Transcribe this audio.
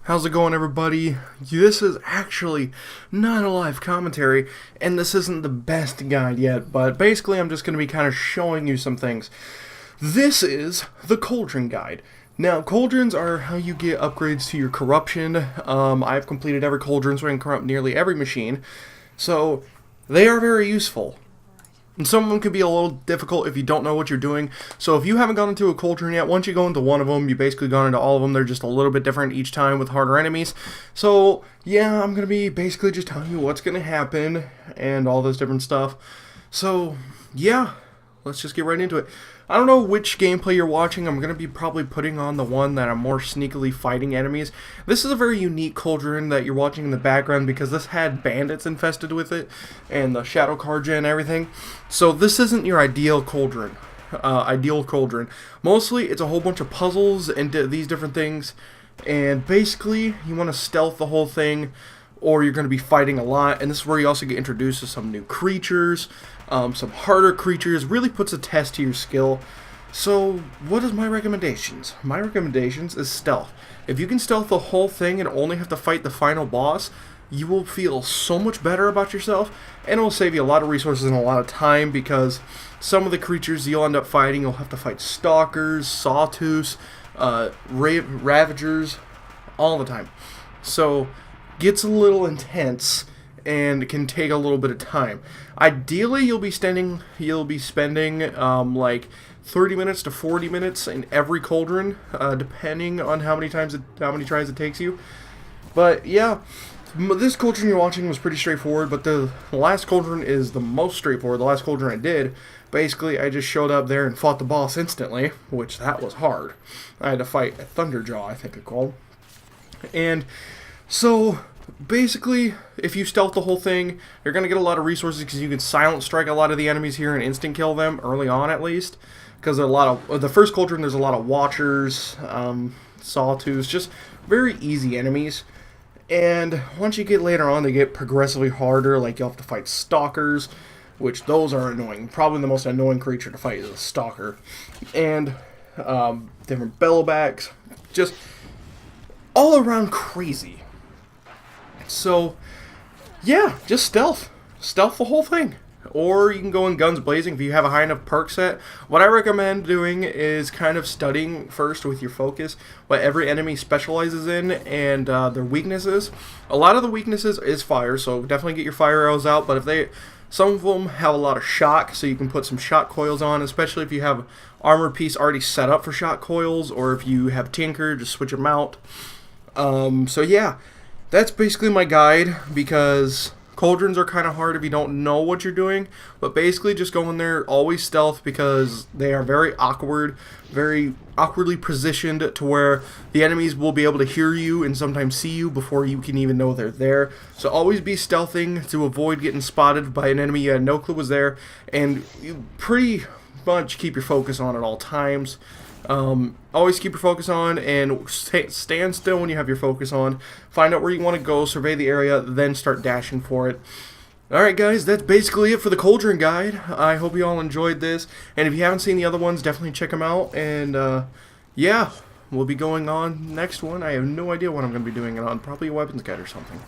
How's it going, everybody? This is actually not a live commentary, and this isn't the best guide yet, but basically I'm just going to be kind of showing you some things. This is the Cauldron Guide. Now, Cauldrons are how you get upgrades to your corruption. I've completed every Cauldron, so I can corrupt nearly every machine. So, they are very useful. And some of them can be a little difficult if you don't know what you're doing. So if you haven't gone into a Cauldron yet, once you go into one of them, you've basically gone into all of them. They're just a little bit different each time with harder enemies. So yeah, I'm going to be basically just telling you what's going to happen and all this different stuff. So yeah, let's just get right into it. I don't know which gameplay you're watching. I'm going to be probably putting on the one that I'm more sneakily fighting enemies. This is a very unique Cauldron that you're watching in the background because this had bandits infested with it and the Shadow Carja and everything. So this isn't your ideal Cauldron. Mostly it's a whole bunch of puzzles and these different things. And basically you want to stealth the whole thing, or you're going to be fighting a lot. And this is where you also get introduced to some new creatures. Some harder creatures, really puts a test to your skill. So, what is my recommendations? My recommendations is stealth. If you can stealth the whole thing and only have to fight the final boss, you will feel so much better about yourself, and it will save you a lot of resources and a lot of time, because some of the creatures you'll end up fighting, you'll have to fight stalkers, sawtooths, ravagers, all the time. So, gets a little intense and it can take a little bit of time. Ideally, you'll be spending like 30 minutes to 40 minutes in every Cauldron, depending on how many tries it takes you. But yeah, this Cauldron you're watching was pretty straightforward, but the last Cauldron is the most straightforward. The last Cauldron I did, basically I just showed up there and fought the boss instantly, which that was hard. I had to fight a Thunderjaw, I think it's called. And so basically, if you stealth the whole thing, you're going to get a lot of resources because you can silent strike a lot of the enemies here and instant kill them, early on at least. Because the first Cauldron, there's a lot of watchers, sawtooths, just very easy enemies. And once you get later on, they get progressively harder, like you'll have to fight stalkers, which those are annoying. Probably the most annoying creature to fight is a stalker. And different bellowbacks, just all around crazy. So, yeah, just stealth. Stealth the whole thing. Or you can go in guns blazing if you have a high enough perk set. What I recommend doing is kind of studying first with your focus what every enemy specializes in and their weaknesses. A lot of the weaknesses is fire, so definitely get your fire arrows out. But some of them have a lot of shock, so you can put some shock coils on, especially if you have armor piece already set up for shock coils, or if you have Tinker, just switch them out. So yeah. That's basically my guide, because Cauldrons are kind of hard if you don't know what you're doing, but basically just go in there, always stealth, because they are very awkward, very awkwardly positioned to where the enemies will be able to hear you and sometimes see you before you can even know they're there. So always be stealthing to avoid getting spotted by an enemy you had no clue was there, and you pretty much keep your focus on at all times. Always keep your focus on and stand still when you have your focus on. Find out where you want to go, survey the area, then start dashing for it. Alright guys, that's basically it for the Cauldron Guide. I hope you all enjoyed this, and if you haven't seen the other ones, definitely check them out. And yeah, we'll be going on next one. I have no idea what I'm going to be doing it on, probably a weapons guide or something.